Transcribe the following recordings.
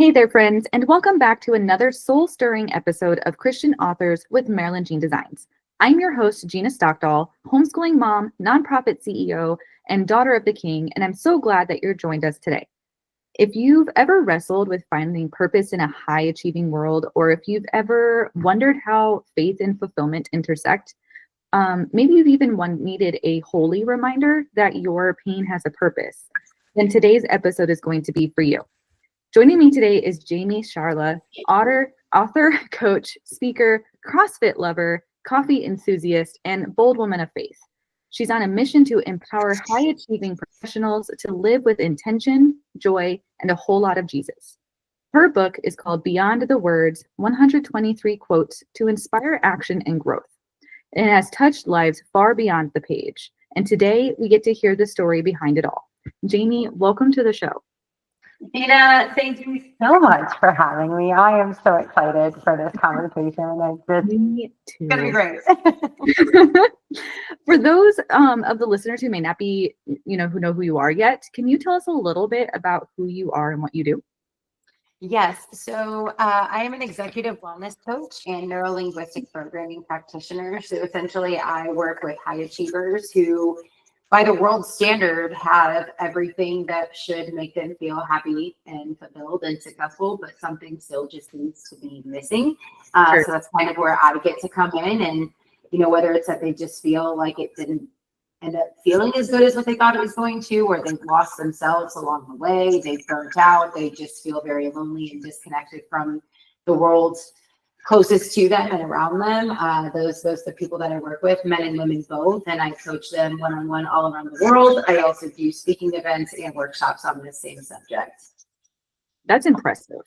Hey there, friends, and welcome back to another soul-stirring episode of Christian Authors with Marilyn Jeanne Designs. I'm your host, Gina Stockdahl, homeschooling mom, nonprofit CEO, and daughter of the King, and I'm so glad that you're joined us today. If you've ever wrestled with finding purpose in a high-achieving world, or if you've ever wondered how faith and fulfillment intersect, maybe you've even needed a holy reminder that your pain has a purpose, then today's episode is going to be for you. Joining me today is Jayme Shiarla, author, coach, speaker, CrossFit lover, coffee enthusiast, and bold woman of faith. She's on a mission to empower high-achieving professionals to live with intention, joy, and a whole lot of Jesus. Her book is called Beyond the Words, 123 Quotes to Inspire Action and Growth. And it has touched lives far beyond the page. And today we get to hear the story behind it all. Jayme, welcome to the show. Gina, thank you so much for having me. I am so excited for this conversation. Me too. It's going to be great. For those of the listeners who may not be, who know who you are yet, can you tell us a little bit about who you are and what you do? Yes. So I am an executive wellness coach and neuro-linguistic programming practitioner. So essentially, I work with high achievers who, by the world standard, have everything that should make them feel happy and fulfilled and successful, but something still just needs to be missing. Sure. So that's kind of where I get to come in, and whether it's that they just feel like it didn't end up feeling as good as what they thought it was going to, or they've lost themselves along the way, they've burnt out, they just feel very lonely and disconnected from the world closest to them and around them. Those the people that I work with, men and women both, and I coach them one-on-one all around the world. I also do speaking events and workshops on the same subject. That's impressive.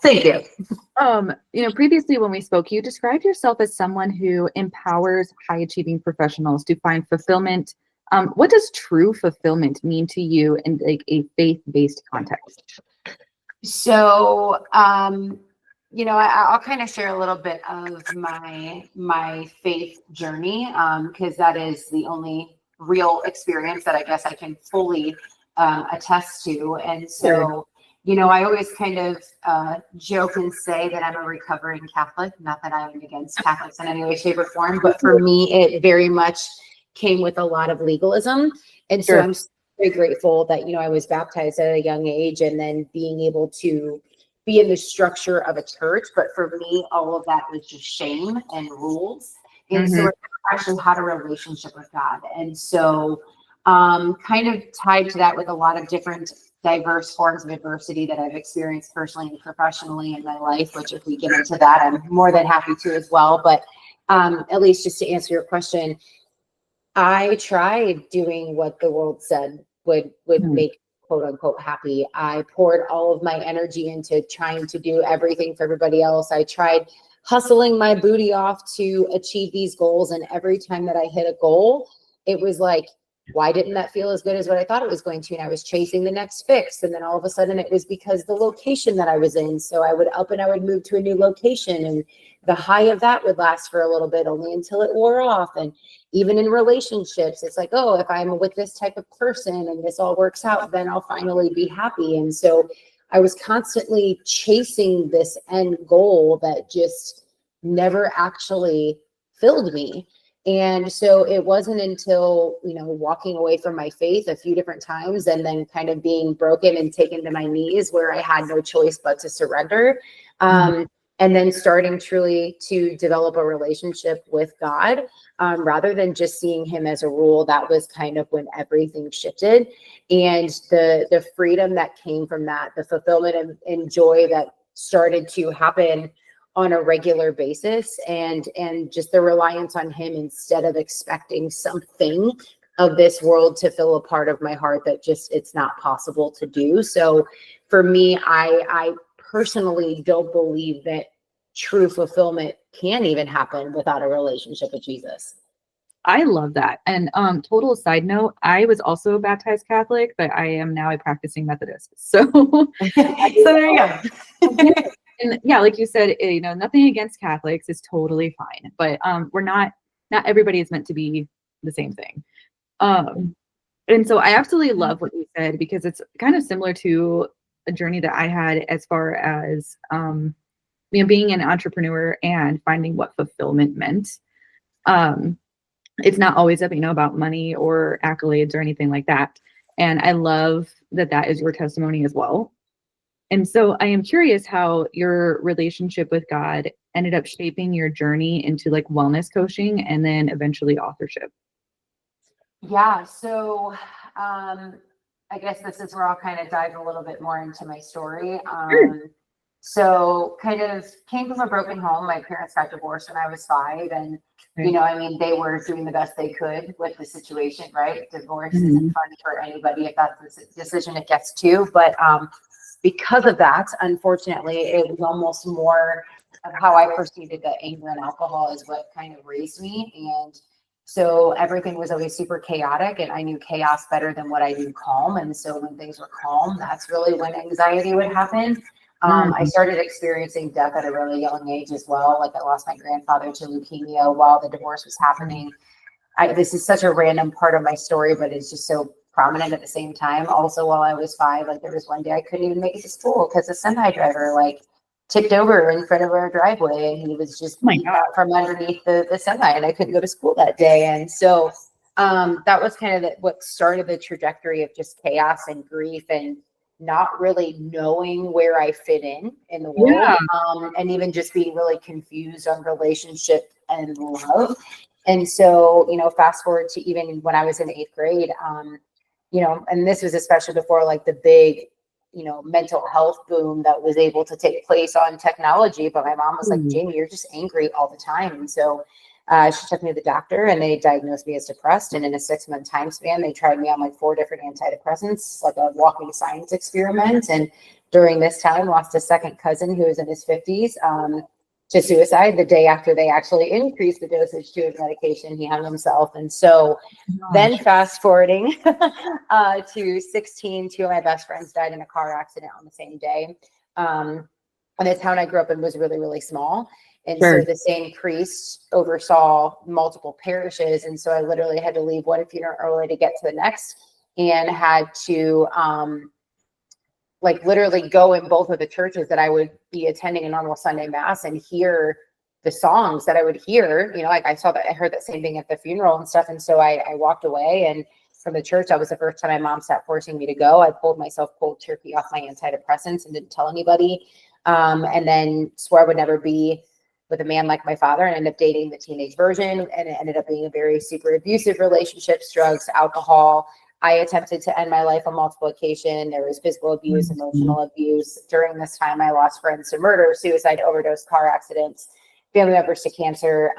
Thank you. Previously when we spoke, you described yourself as someone who empowers high-achieving professionals to find fulfillment. What does true fulfillment mean to you in like a faith-based context? So, I'll kind of share a little bit of my faith journey, because that is the only real experience that I guess I can fully attest to. And so, I always kind of joke and say that I'm a recovering Catholic. Not that I'm against Catholics in any way, shape, or form, but for me, it very much came with a lot of legalism. And so I'm very grateful that, I was baptized at a young age, and then being able to be in the structure of a church. But for me, all of that was just shame and rules. And so I actually had a relationship with God. And so kind of tied to that with a lot of different diverse forms of adversity that I've experienced personally and professionally in my life, which if we get into that, I'm more than happy to as well. But at least just to answer your question, I tried doing what the world said would make quote unquote happy. I poured all of my energy into trying to do everything for everybody else. I tried hustling my booty off to achieve these goals. And every time that I hit a goal, it was like, why didn't that feel as good as what I thought it was going to? And I was chasing the next fix. And then all of a sudden it was because the location that I was in. So I would up and I would move to a new location, and the high of that would last for a little bit, only until it wore off. And even in relationships, it's like, oh, if I'm with this type of person and this all works out, then I'll finally be happy. And so I was constantly chasing this end goal that just never actually filled me. And so it wasn't until, walking away from my faith a few different times and then kind of being broken and taken to my knees where I had no choice but to surrender. And then starting truly to develop a relationship with God, rather than just seeing him as a rule. That was kind of when everything shifted, and the freedom that came from that, the fulfillment and joy that started to happen on a regular basis, and just the reliance on him instead of expecting something of this world to fill a part of my heart that just, it's not possible to do. So for me, I personally don't believe that true fulfillment can even happen without a relationship with Jesus. I love that. And total side note, I was also baptized Catholic, but I am now a practicing Methodist. So, so there you go. And yeah, like you said, nothing against Catholics is totally fine, but not everybody is meant to be the same thing. And so I absolutely love what you said, because it's kind of similar to a journey that I had as far as, being an entrepreneur and finding what fulfillment meant. Um, it's not always about money or accolades or anything like that. And I love that that is your testimony as well. And so I am curious how your relationship with God ended up shaping your journey into like wellness coaching and then eventually authorship. Yeah. So, I guess this is where I'll kind of dive a little bit more into my story. Sure. So kind of came from a broken home. My parents got divorced when I was 5. And, Okay. they were doing the best they could with the situation, right? Divorce Mhm. isn't fun for anybody if that's the decision it gets to. But because of that, unfortunately, it was almost more of how I perceived that anger and alcohol is what kind of raised me. And so everything was always super chaotic, and I knew chaos better than what I knew calm. And so when things were calm, that's really when anxiety would happen. I Mm. started experiencing death at a really young age as well. Like I lost my grandfather to leukemia while the divorce was happening. This is such a random part of my story, but it's just so prominent at the same time. Also, while I was 5, like there was one day I couldn't even make it to school because the semi driver like tipped over in front of our driveway, and he was just Oh my beat God. out from underneath the semi, and I couldn't go to school that day. And so that was kind of what started the trajectory of just chaos and grief and not really knowing where I fit in the world, Yeah. and even just being really confused on relationship and love. And so, fast forward to even when I was in 8th grade, and this was especially before like the big, mental health boom that was able to take place on technology. But my mom was like, Ooh. Jayme, you're just angry all the time. And so she took me to the doctor and they diagnosed me as depressed. And in a 6-month time span, they tried me on like 4 different antidepressants, like a walking science experiment. And during this time, lost a second cousin who was in his 50s. To suicide the day after they actually increased the dosage to his medication. He hung himself. And so then Gosh. fast forwarding to 16, 2 of my best friends died in a car accident on the same day. And the town I grew up in was really, really small. And Sure. so the same priest oversaw multiple parishes. And so I literally had to leave one funeral early to get to the next, and had to like literally go in both of the churches that I would be attending a normal Sunday mass and hear the songs that I would hear, like I heard that same thing at the funeral and stuff. And so I walked away, and from the church, that was the first time my mom stopped forcing me to go. I pulled myself cold turkey off my antidepressants and didn't tell anybody. And then swore I would never be with a man like my father, and ended up dating the teenage version. And it ended up being a very super abusive relationships, drugs, alcohol. I attempted to end my life on multiple occasions. There was physical abuse, emotional abuse. During this time, I lost friends to murder, suicide, overdose, car accidents, family members to cancer.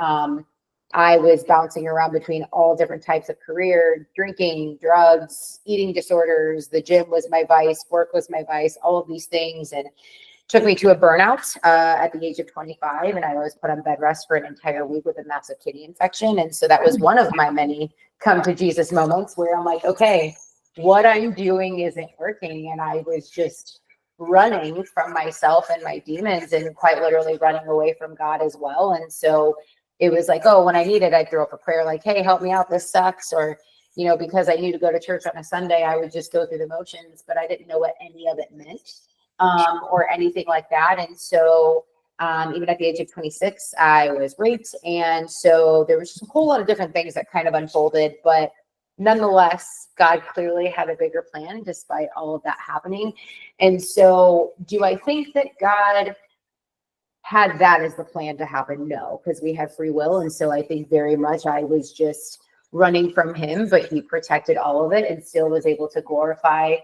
I was bouncing around between all different types of career, drinking, drugs, eating disorders. The gym was my vice, work was my vice, all of these things. And took me to a burnout at the age of 25. And I was put on bed rest for an entire week with a massive kidney infection. And so that was one of my many come to Jesus moments where I'm like, okay, what I'm doing isn't working. And I was just running from myself and my demons, and quite literally running away from God as well. And so it was like, oh, when I needed, I'd throw up a prayer like, hey, help me out, this sucks. Or, because I knew to go to church on a Sunday, I would just go through the motions, but I didn't know what any of it meant. Or anything like that. And so even at the age of 26, I was raped. And so there was just a whole lot of different things that kind of unfolded. But nonetheless, God clearly had a bigger plan despite all of that happening. And so do I think that God had that as the plan to happen? No, because we have free will. And so I think very much I was just running from him, but he protected all of it and still was able to glorify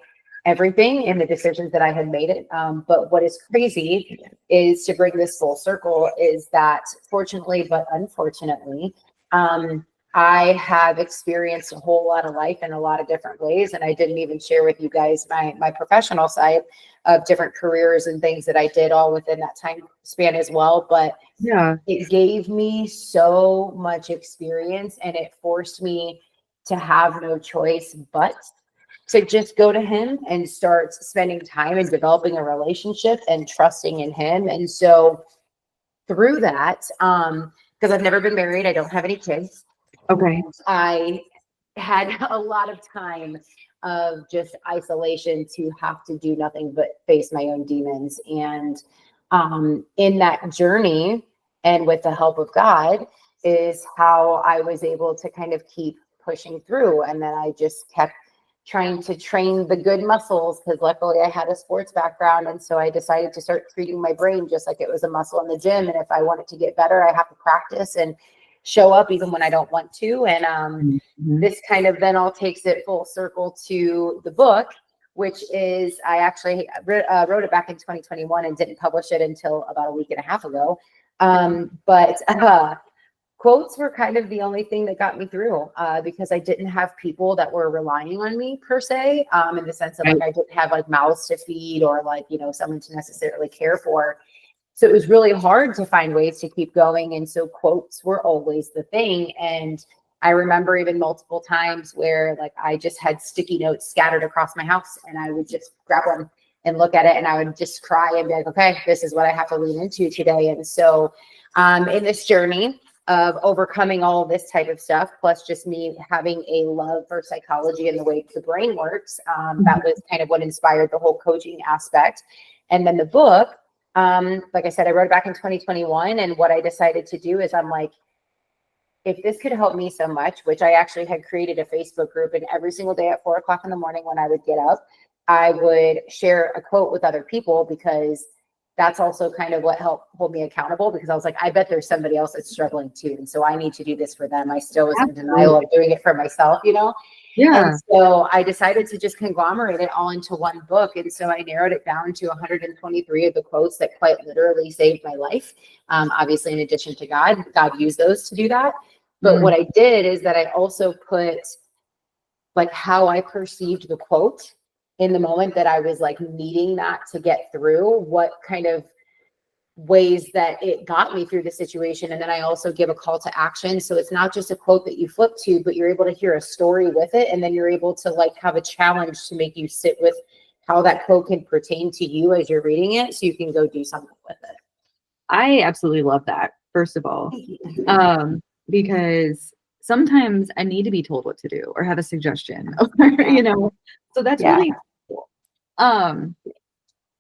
everything in the decisions that I had made it. But what is crazy is, to bring this full circle, is that fortunately, but unfortunately, I have experienced a whole lot of life in a lot of different ways. And I didn't even share with you guys my professional side of different careers and things that I did all within that time span as well. But Yeah. it gave me so much experience, and it forced me to have no choice but to just go to him and start spending time and developing a relationship and trusting in him. And so through that, because I've never been married, I don't have any kids. Okay. I had a lot of time of just isolation to have to do nothing but face my own demons. And in that journey, and with the help of God, is how I was able to kind of keep pushing through. And then I just kept trying to train the good muscles, because luckily I had a sports background. And so I decided to start treating my brain just like it was a muscle in the gym. And if I want it to get better, I have to practice and show up even when I don't want to. And this kind of then all takes it full circle to the book, which is, I actually wrote it back in 2021 and didn't publish it until about a week and a half ago. But quotes were kind of the only thing that got me through, because I didn't have people that were relying on me per se, in the sense of like, I didn't have like mouths to feed or like, you know, someone to necessarily care for. So it was really hard to find ways to keep going. And so quotes were always the thing. And I remember even multiple times where like I just had sticky notes scattered across my house, and I would just grab one and look at it, and I would just cry and be like, okay, this is what I have to lean into today. And so in this journey of overcoming all of this type of stuff, plus just me having a love for psychology and the way the brain works, that was kind of what inspired the whole coaching aspect. And then the book, like I said, I wrote it back in 2021. And what I decided to do is I'm like, if this could help me so much, which I actually had created a Facebook group, and every single day at 4 o'clock in the morning when I would get up, I would share a quote with other people, because that's also kind of what helped hold me accountable, because I was like, I bet there's somebody else that's struggling too. And so I need to do this for them. I still was in denial of doing it for myself, you know? Yeah. And so I decided to just conglomerate it all into one book. And so I narrowed it down to 123 of the quotes that quite literally saved my life. Obviously, in addition to God used those to do that. But what I did is that I also put like how I perceived the quote in the moment that I was like needing that to get through, what kind of ways that it got me through the situation. And then I also give a call to action. So it's not just a quote that you flip to, but you're able to hear a story with it. And then you're able to like have a challenge to make you sit with how that quote can pertain to you as you're reading it, so you can go do something with it. I absolutely love that, first of all, because sometimes I need to be told what to do or have a suggestion, or, you know, so that's really cool.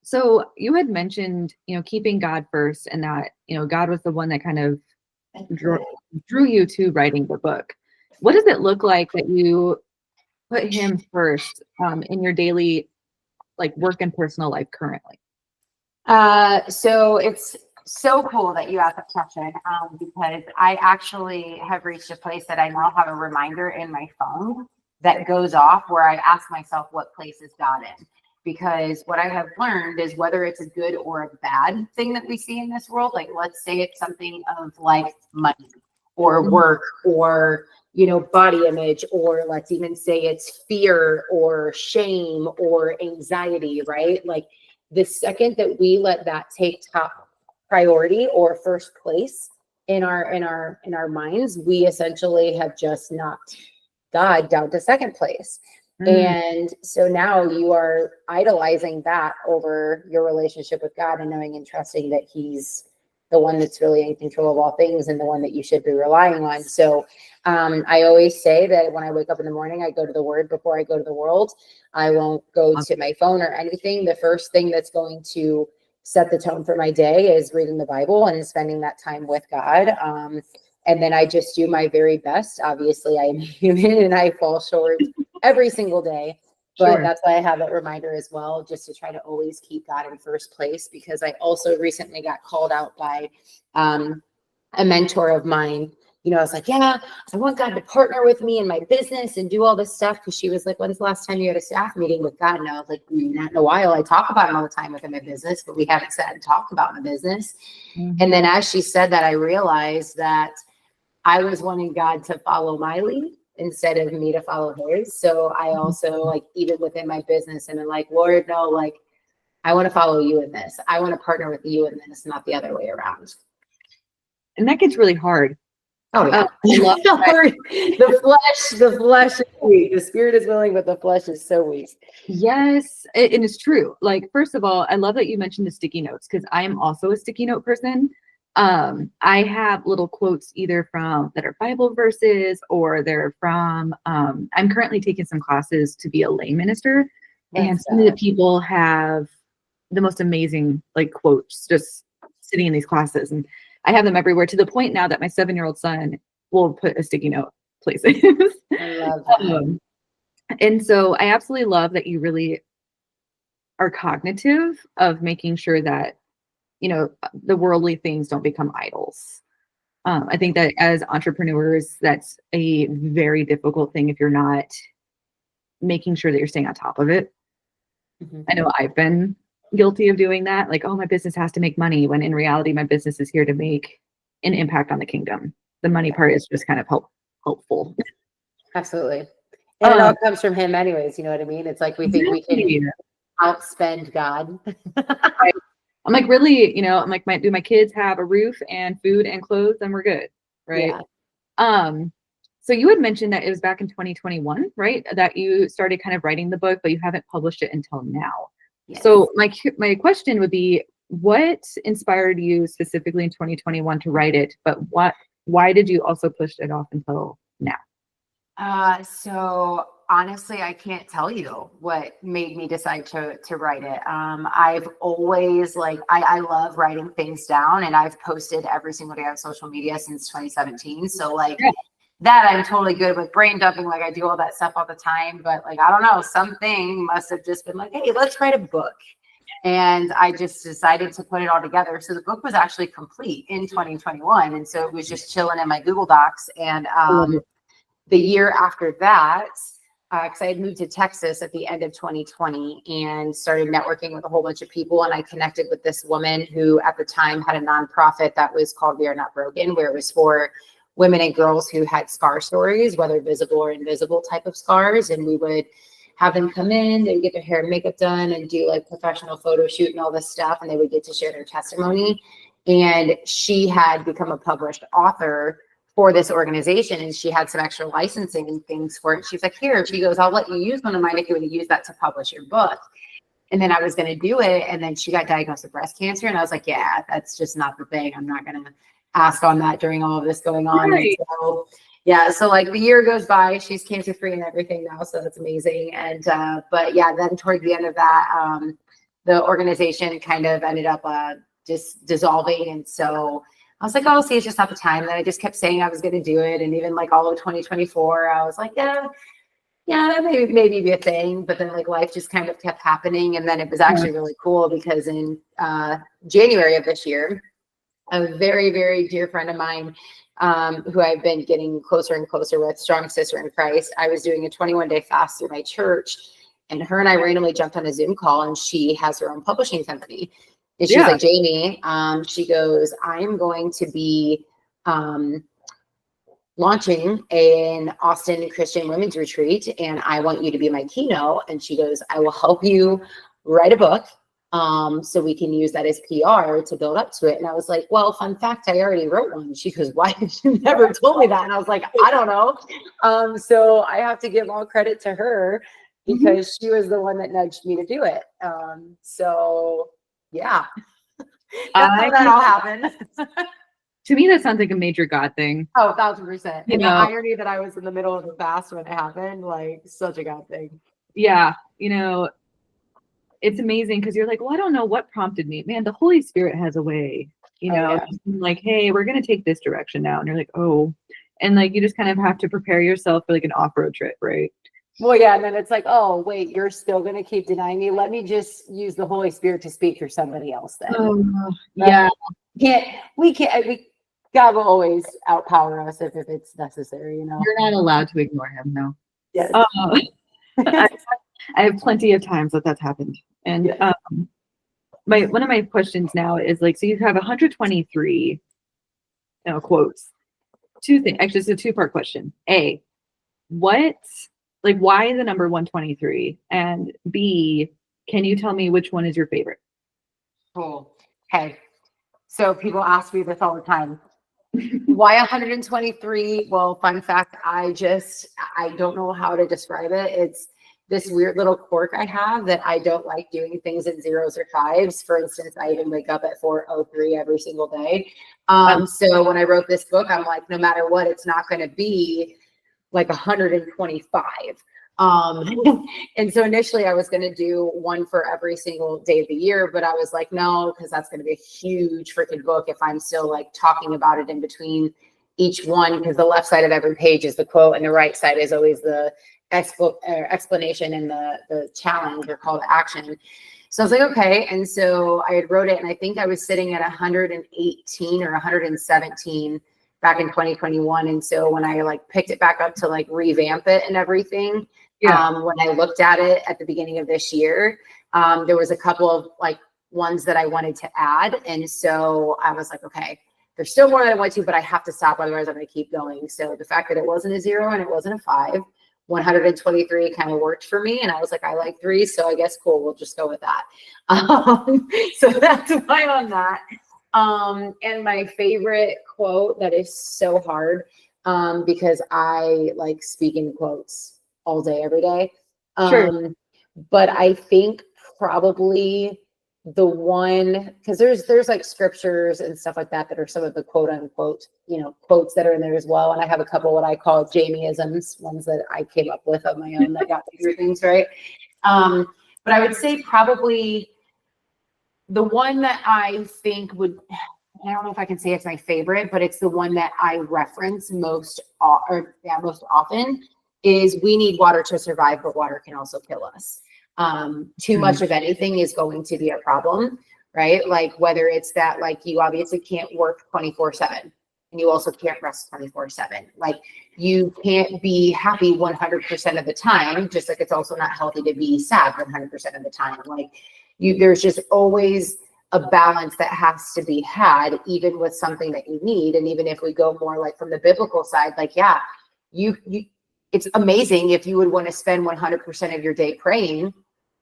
So you had mentioned, you know, keeping God first, and that, you know, God was the one that kind of drew you to writing the book. What does it look like that you put him first in your daily like work and personal life currently? So it's so cool that you asked that question, because I actually have reached a place that I now have a reminder in my phone that goes off where I ask myself, what place is God in? Because what I have learned is, whether it's a good or a bad thing that we see in this world, like let's say it's something of like money or work or, you know, body image, or let's even say it's fear or shame or anxiety, right? Like the second that we let that take top priority or first place in our minds, we essentially have just knocked God down to second place. And so now you are idolizing that over your relationship with God, and knowing and trusting that he's the one that's really in control of all things, and the one that you should be relying on. So I always say that when I wake up in the morning, I go to the word before I go to the world. I won't go to my phone or anything. The first thing that's going to set the tone for my day is reading the Bible and spending that time with God. And then I just do my very best. Obviously, I am human and I fall short every single day. But that's why I have that reminder as well, just to try to always keep God in first place. Because I also recently got called out by a mentor of mine. You know, I was like, yeah, I want God to partner with me in my business and do all this stuff. Because she was like, when's the last time you had a staff meeting with God? And I was like, not in a while. I talk about him all the time within my business, but we haven't sat and talked about my business. And then as she said that, I realized that I was wanting God to follow my lead instead of me to follow his. So I also, like, even within my business, and I'm like, Lord, no, like, I want to follow you in this. I want to partner with you in this, not the other way around. And that gets really hard. Oh yeah. The flesh is weak. The spirit is willing, but the flesh is so weak. Yes. And it's true. Like, first of all, I love that you mentioned the sticky notes, because I am also a sticky note person. I have little quotes either from that are Bible verses or they're from, I'm currently taking some classes to be a lay minister, and That's some of the good. people have the most amazing like quotes just sitting in these classes. And I have them everywhere to the point now that my 7-year-old son will put a sticky note places. I love that. um, and so I absolutely love that you really are cognitive of making sure that, the worldly things don't become idols. I think that as entrepreneurs, that's a very difficult thing if you're not making sure that you're staying on top of it. Mhm. I know I've been guilty of doing that. Like, oh, my business has to make money, when in reality, my business is here to make an impact on the kingdom. The money part is just kind of helpful. Absolutely. And it Um, all comes from him anyways, you know what I mean? It's like we think we can exactly. outspend God. Right. I'm like, really, I'm like, do my kids have a roof and food and clothes? Then we're good. Right. Yeah. Um, so you had mentioned that it was back in 2021, right? That you started kind of writing the book, but you haven't published it until now. Yes. So my question would be, what inspired you specifically in 2021 to write it? But why did you also push it off until now? So honestly, I can't tell you what made me decide to write it. I've always I love writing things down, and I've posted every single day on social media since 2017. So Yeah. that I'm totally good with. Brain dumping, I do all that stuff all the time, but I don't know, something must have just been like, hey, let's write a book. And I just decided to put it all together. So the book was actually complete in 2021. And so it was just chilling in my Google Docs. And I love it. the year after that, because I had moved to Texas at the end of 2020 and started networking with a whole bunch of people. And I connected with this woman who at the time had a nonprofit that was called We Are Not Broken, where it was for women and girls who had scar stories, whether visible or invisible type of scars. And we would have them come in, they would get their hair and makeup done and do professional photo shoot and all this stuff. And they would get to share their testimony. And she had become a published author for this organization, and she had some extra licensing and things for it. She's like, here, she goes, I'll let you use one of mine if you want to use that to publish your book. And then I was going to do it. And then she got diagnosed with breast cancer. And I was like, yeah, that's just not the thing. I'm not going to ask on that during all of this going on. Right. And so, yeah, so the year goes by, she's cancer free and everything now. So that's amazing. And, but yeah, then toward the end of that, the organization kind of ended up just dissolving. And so I was like, oh, see, it's just not the time. And then I just kept saying I was going to do it. And even all of 2024, I was like, yeah, that maybe be a thing. But then life just kind of kept happening. And then it was actually really cool because in January of this year, a very, very dear friend of mine who I've been getting closer and closer with, strong sister in Christ, I was doing a 21-day fast through my church. And her and I randomly jumped on a Zoom call, and she has her own publishing company. And she's like, Jayme, she goes, I'm going to be launching an Austin Christian women's retreat, and I want you to be my keynote. And she goes, I will help you write a book so we can use that as PR to build up to it. And I was like, well, fun fact, I already wrote one. She goes, why did you never told me that? And I was like, I don't know. So I have to give all credit to her because she was the one that nudged me to do it. So yeah, that's how that all happened. To me, that sounds like a major God thing. Oh, 1,000%. And the irony that I was in the middle of the fast when it happened, such a God thing. Yeah. It's amazing because you're like, well, I don't know what prompted me. Man, the Holy Spirit has a way, like, hey, we're going to take this direction now. And you're like, oh, and you just kind of have to prepare yourself for an off-road trip, right? Well, yeah. And then it's like, oh, wait, you're still going to keep denying me. Let me just use the Holy Spirit to speak through somebody else then. Yeah. God will always outpower us if it's necessary, You're not allowed to ignore him, no. Yes. I have plenty of times that's happened. And yes. One of my questions now is so you have 123 quotes. Two things. Actually, it's a two-part question. A, why the number 123? And B, can you tell me which one is your favorite? Cool. Okay. So people ask me this all the time. Why 123? Well, fun fact, I don't know how to describe it. this weird little quirk I have that I don't like doing things in zeros or fives. For instance, I even wake up at 4:03 every single day. So when I wrote this book, I'm like, no matter what, it's not going to be like 125. And so initially I was going to do one for every single day of the year, but I was like, no, because that's going to be a huge freaking book if I'm still like talking about it in between each one, because the left side of every page is the quote and the right side is always the explanation and the challenge or call to action. So I was like, okay. And so I had wrote it, and I think I was sitting at 118 or 117 back in 2021. And so when I like picked it back up to like revamp it and everything, when I looked at it at the beginning of this year, there was a couple of like ones that I wanted to add. And so I was like, okay, there's still more that I want to, but I have to stop. Otherwise I'm going to keep going. So the fact that it wasn't a 0 and it wasn't a 5, 123 kind of worked for me. And I was like, I like 3. So I guess cool. We'll just go with that. So that's why on that. And my favorite quote that is so hard, because I like speaking quotes all day, every day. Sure. But I think probably the one, because there's like scriptures and stuff like that are some of the quote unquote, quotes that are in there as well. And I have a couple what I call Jaymeisms, ones that I came up with of my own that got me through things, right? But I would say probably the one that I think would, I don't know if I can say it's my favorite, but it's the one that I reference most often, is we need water to survive, but water can also kill us. Too much of anything is going to be a problem, right? Like whether it's that, like you obviously can't work 24/7 and you also can't rest 24/7. Like you can't be happy 100% of the time, just like it's also not healthy to be sad 100% of the time. Like there's just always a balance that has to be had, even with something that you need. And even if we go more like from the biblical side, like, yeah, you it's amazing if you would want to spend 100% of your day praying,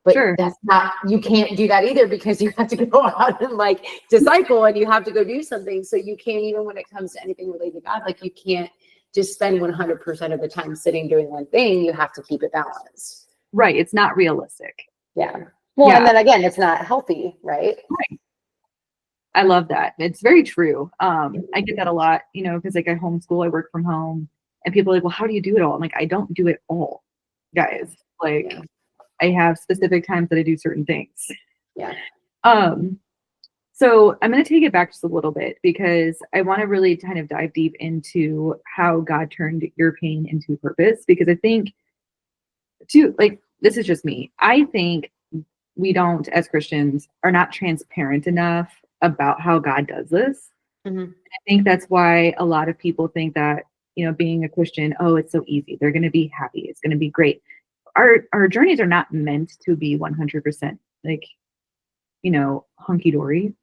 but that's not, you can't do that either, because you have to go out and like disciple and you have to go do something. So you can't, even when it comes to anything related to God, like you can't just spend 100% of the time sitting doing one thing. You have to keep it balanced. Right. It's not realistic. Yeah. Well, and then again, it's not healthy, right? Right. I love that. It's very true. I get that a lot, because like I homeschool, I work from home, and people are like, well, how do you do it all? I'm like, I don't do it all, guys. Like I have specific times that I do certain things. Yeah. So I'm going to take it back just a little bit, because I want to really kind of dive deep into how God turned your pain into purpose, because I think this is just me. I think we don't, as Christians, are not transparent enough about how God does this. I think that's why a lot of people think that, being a Christian, oh, it's so easy. They're going to be happy. It's going to be great. Our journeys are not meant to be 100% like, hunky dory.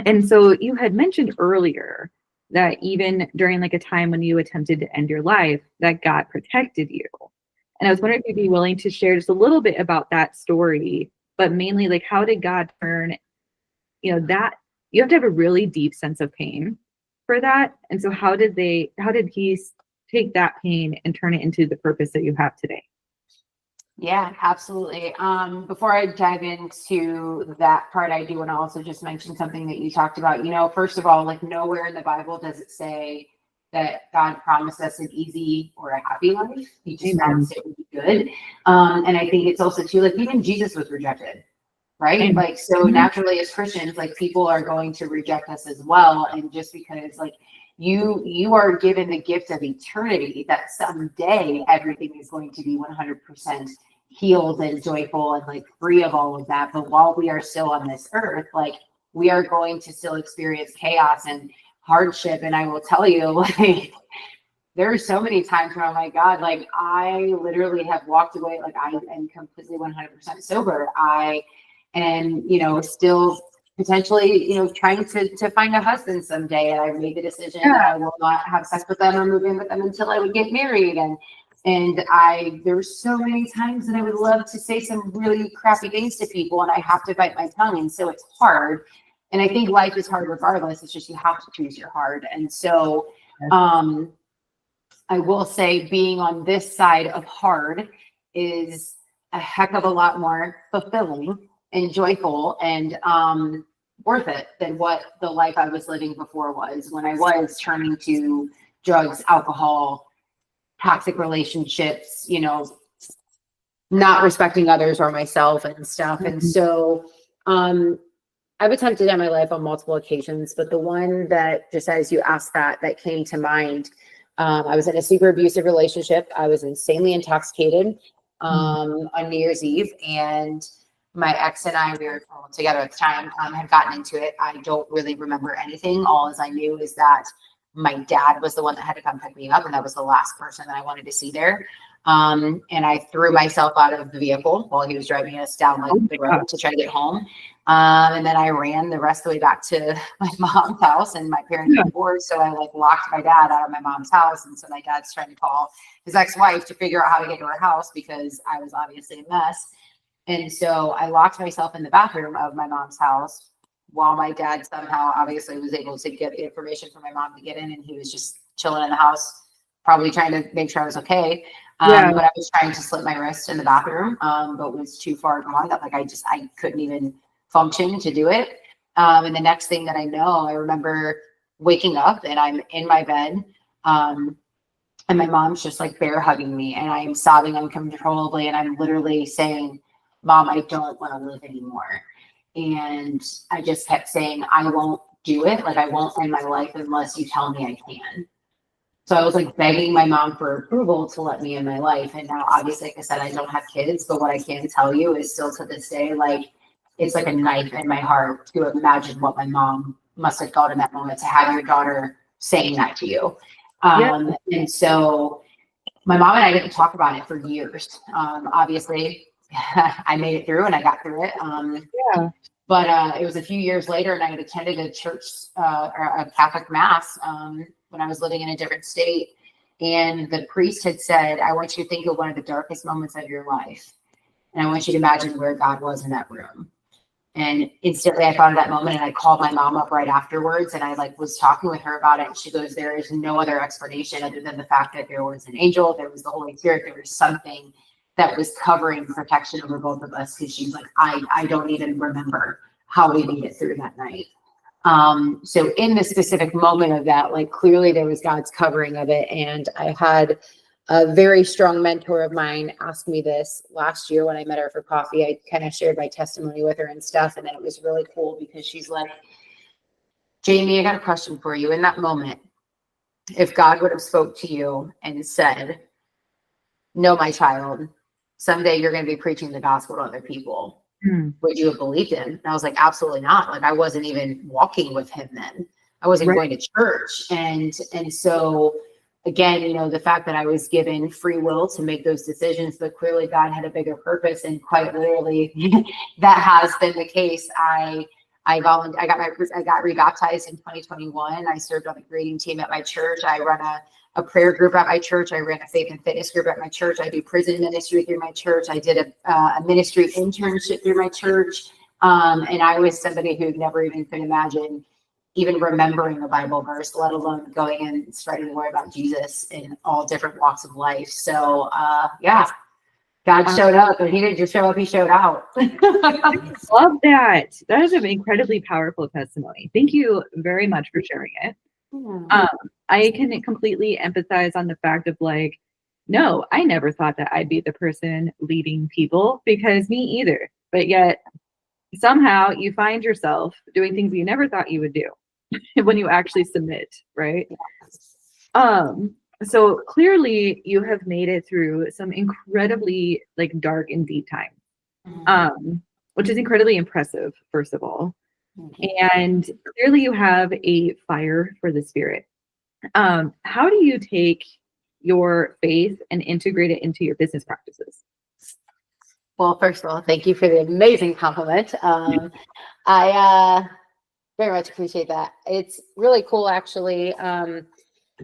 And so you had mentioned earlier that even during like a time when you attempted to end your life, that God protected you. And I was wondering if you'd be willing to share just a little bit about that story, but mainly like, how did God turn, that you have to have a really deep sense of pain for that. And so how did he take that pain and turn it into the purpose that you have today? Yeah, absolutely. Before I dive into that part, I do want to also just mention something that you talked about. First of all, like nowhere in the Bible does it say that God promised us an easy or a happy life. He just promised it would be good. And I think it's also too, like even Jesus was rejected, right? Like, so naturally as Christians, like people are going to reject us as well. And just because like you are given the gift of eternity, that someday everything is going to be 100% healed and joyful and like free of all of that. But while we are still on this earth, like we are going to still experience chaos and hardship. And I will tell you, like, there are so many times where I'm like, God, like I literally have walked away. Like I am completely 100% sober. I am, still potentially, trying to find a husband someday. And I made the decision that I will not have sex with them or move in with them until I would get married. And there's so many times that I would love to say some really crappy things to people, and I have to bite my tongue. And so it's hard. And I think life is hard regardless. It's just, you have to choose your hard. And so, I will say being on this side of hard is a heck of a lot more fulfilling and joyful and worth it than what the life I was living before was, when I was turning to drugs, alcohol, toxic relationships, you know, not respecting others or myself and stuff. And so I've attempted in my life on multiple occasions, but the one that, just as you asked that came to mind, I was in a super abusive relationship. I was insanely intoxicated on New Year's Eve, and my ex and I, we were together at the time, had gotten into it. I don't really remember anything. All as I knew is that my dad was the one that had to come pick me up, and that was the last person that I wanted to see there. And I threw myself out of the vehicle while he was driving us down the road to try to get home. And then I ran the rest of the way back to my mom's house, and my parents were divorced. So I locked my dad out of my mom's house. And so my dad's trying to call his ex-wife to figure out how to get to her house because I was obviously a mess. And so I locked myself in the bathroom of my mom's house while my dad somehow obviously was able to get the information from my mom to get in. And he was just chilling in the house, probably trying to make sure I was okay. But I was trying to slit my wrist in the bathroom, but was too far gone that I couldn't even function to do it. And the next thing that I know, I remember waking up and I'm in my bed, and my mom's just bear hugging me, and I'm sobbing uncontrollably, and I'm literally saying, "Mom, I don't want to live anymore." And I just kept saying, "I won't do it. I won't end my life unless you tell me I can." So I was begging my mom for approval to let me in my life. And now, obviously, like I said, I don't have kids, but what I can tell you is still to this day, it's like a knife in my heart to imagine what my mom must have felt in that moment to have your daughter saying that to you. And so my mom and I didn't talk about it for years. Obviously, I made it through and I got through it. But it was a few years later, and I had attended a church or a Catholic mass when I was living in a different state. And the priest had said, "I want you to think of one of the darkest moments of your life. And I want you to imagine where God was in that room." And instantly I thought of that moment, and I called my mom up right afterwards, and I was talking with her about it. And she goes, "There is no other explanation other than the fact that there was an angel, there was the Holy Spirit, there was something that was covering protection over both of us." Because she's like, I don't even remember how we made it through that night. So in the specific moment of that, clearly there was God's covering of it. And I had a very strong mentor of mine ask me this last year when I met her for coffee. I kind of shared my testimony with her and stuff. And then it was really cool because she's like, "Jayme, I got a question for you. In that moment, if God would have spoke to you and said, 'No, my child, someday you're going to be preaching the gospel to other people,' would you have believed him?" And I was like, "Absolutely not." I wasn't even walking with him then. I wasn't going to church. And so again, the fact that I was given free will to make those decisions, but clearly God had a bigger purpose, and quite literally that has been the case. I got rebaptized in 2021. I served on the grading team at my church. I run a prayer group at my church. I ran a faith and fitness group at my church. I do prison ministry through my church. I did a ministry internship through my church. And I was somebody who never even could imagine even remembering a Bible verse, let alone going and spreading the word about Jesus in all different walks of life. So God showed up, and he didn't just show up, he showed out. Love that. That is an incredibly powerful testimony. Thank you very much for sharing it. I can completely empathize on the fact of no, I never thought that I'd be the person leading people, because me either. But yet somehow you find yourself doing things you never thought you would do when you actually submit, right? So clearly you have made it through some incredibly dark and deep times, which is incredibly impressive, first of all. And clearly you have a fire for the Spirit. How do you take your faith and integrate it into your business practices? Well, first of all, thank you for the amazing compliment. I very much appreciate that. It's really cool, actually.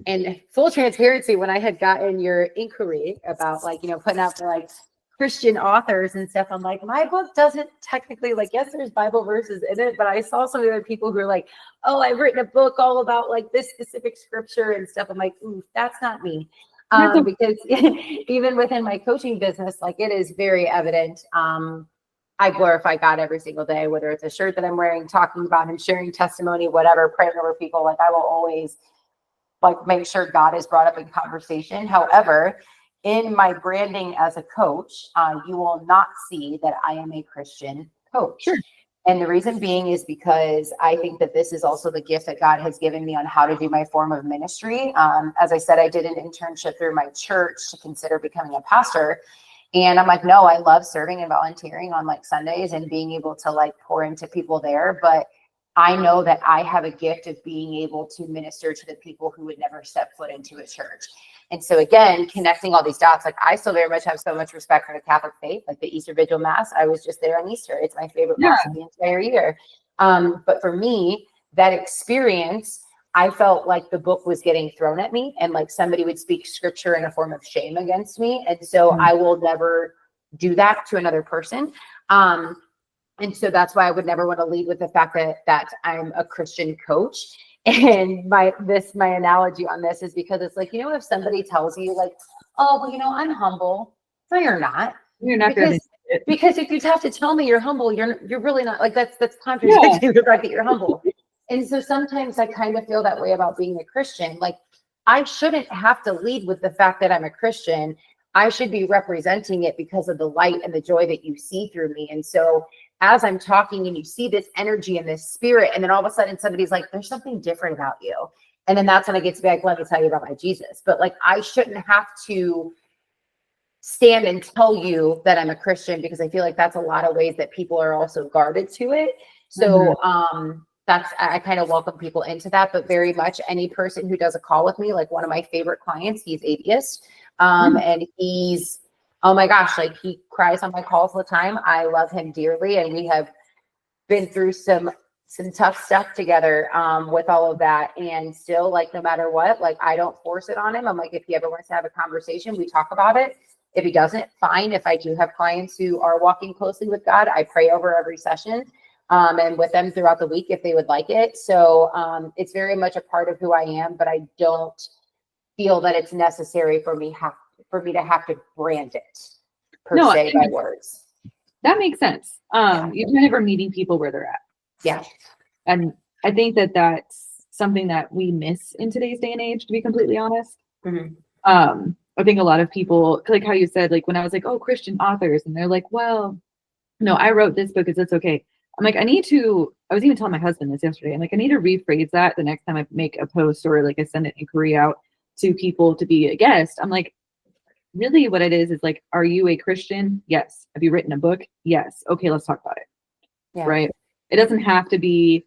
And full transparency, when I had gotten your inquiry about putting out for Christian authors and stuff, I'm like, my book doesn't technically yes, there's Bible verses in it, but I saw some other people who are like, "Oh, I've written a book all about this specific scripture and stuff." I'm like, "Ooh, that's not me." Because even within my coaching business, like it is very evident. I glorify God every single day, whether it's a shirt that I'm wearing, talking about him, sharing testimony, whatever, praying over people. Like I will always like make sure God is brought up in conversation. However, in my branding as a coach, you will not see that I am a Christian coach. Sure. And the reason being is because I think that this is also the gift that God has given me on how to do my form of ministry. As I said, I did an internship through my church to consider becoming a pastor. And I'm like, no, I love serving and volunteering on like Sundays and being able to like pour into people there. But I know that I have a gift of being able to minister to the people who would never step foot into a church. And so again, connecting all these dots, like I still very much have so much respect for the Catholic faith, like the Easter Vigil Mass. I was just there on Easter. It's my favorite Mass of the entire year. But for me, that experience, I felt like the book was getting thrown at me and like somebody would speak scripture in a form of shame against me. And so I will never do that to another person. And so that's why I would never want to lead with the fact that I'm a Christian coach. And my analogy on this is because it's like, if somebody tells you like, oh, well, I'm humble. No, you're not. You're not because if you have to tell me you're humble, you're really not. Like that's contradicting the fact that you're humble. And so sometimes I kind of feel that way about being a Christian. Like I shouldn't have to lead with the fact that I'm a Christian. I should be representing it because of the light and the joy that you see through me. And so as I'm talking and you see this energy and this spirit, and then all of a sudden somebody's like, there's something different about you. And then that's when I get to be like, let me tell you about my Jesus. But like, I shouldn't have to stand and tell you that I'm a Christian, because I feel like that's a lot of ways that people are also guarded to it. So, I kind of welcome people into that, but very much any person who does a call with me, like one of my favorite clients, he's atheist. And he's, oh my gosh, like he cries on my calls all the time. I love him dearly. And we have been through some tough stuff together with all of that. And still, like, no matter what, like I don't force it on him. I'm like, if he ever wants to have a conversation, we talk about it. If he doesn't, fine. If I do have clients who are walking closely with God, I pray over every session. And with them throughout the week if they would like it. So it's very much a part of who I am, but I don't feel that it's necessary for me to have to brand it per se by words. That makes sense. You're kind of meeting people where they're at. Yeah. And I think that that's something that we miss in today's day and age, to be completely honest. I think a lot of people, like how you said, like when I was like, oh, Christian authors, and they're like, well, no, I wrote this book, it's okay. I'm like, I was even telling my husband this yesterday. I'm like, I need to rephrase that the next time I make a post or like I send an inquiry out to people to be a guest. I'm like, really what it is like, are you a Christian? Yes. Have you written a book? Yes. Okay, let's talk about it. Yeah. Right. It doesn't have to be,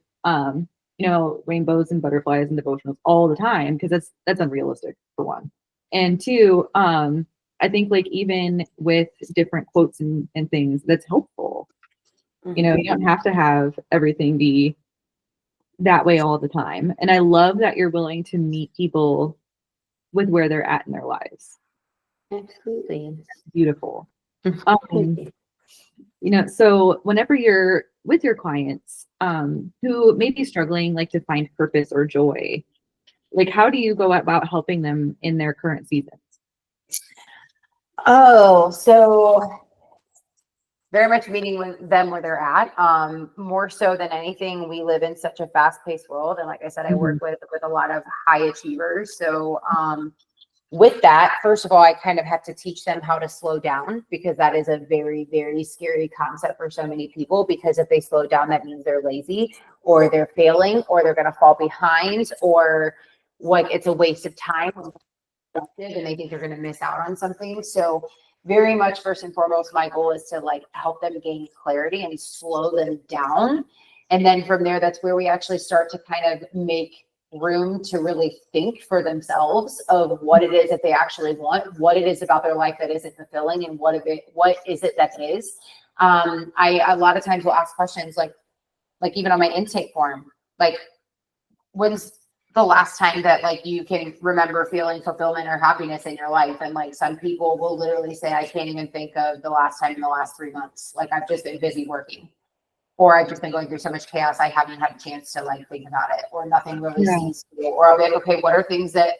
rainbows and butterflies and devotionals all the time, because that's unrealistic for one. And two, I think like even with different quotes and things, that's helpful. You don't have to have everything be that way all the time. And I love that you're willing to meet people with where they're at in their lives. Absolutely. Beautiful. So whenever you're with your clients who may be struggling like to find purpose or joy, like how do you go about helping them in their current seasons? So very much meeting with them where they're at. More so than anything, we live in such a fast-paced world. And like I said, I work with a lot of high achievers. So with that, first of all, I kind of have to teach them how to slow down, because that is a very, very scary concept for so many people, because if they slow down, that means they're lazy or they're failing or they're going to fall behind, or like it's a waste of time and they think they're going to miss out on something. So very much first and foremost, my goal is to like help them gain clarity and slow them down. And then from there, that's where we actually start to kind of make room to really think for themselves of what it is that they actually want, what it is about their life that isn't fulfilling, and what is it that is. I a lot of times will ask questions like even on my intake form, like, when's the last time that like you can remember feeling fulfillment or happiness in your life? And like some people will literally say, I can't even think of the last time in the last 3 months. Like I've just been busy working, or I've just been going through so much chaos, I haven't had a chance to like think about it, or nothing really seems to. Or I'll be like, okay, what are things that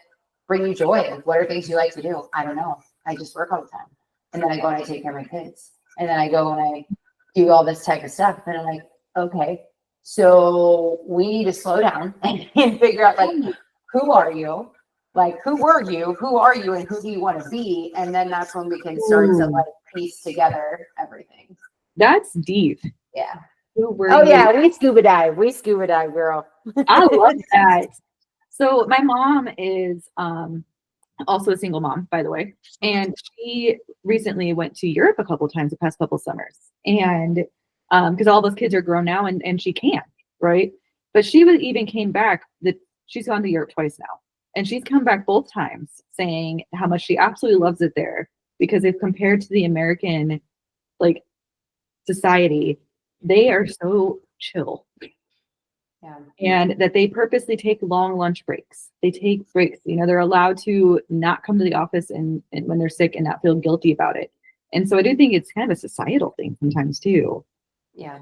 bring you joy? Like, what are things you like to do? I don't know. I just work all the time. And then I go and I take care of my kids. And then I go and I do all this type of stuff. And I'm like, okay, so we need to slow down and figure out, like, who are you? Like, who were you? Who are you? And who do you want to be? And then that's when we can start to like piece together everything. That's deep. Yeah. Who were Oh, you? yeah. We scuba dive, girl. I love that. So my mom is also a single mom, by the way. And she recently went to Europe a couple times the past couple summers. And because all those kids are grown now and she can't, right? But she was even came back that she's gone to Europe twice now. And she's come back both times saying how much she absolutely loves it there because if compared to the American like society, they are so chill. Yeah. And that they purposely take long lunch breaks. They take breaks. You know, they're allowed to not come to the office and when they're sick and not feel guilty about it. And so I do think it's kind of a societal thing sometimes too. Yeah.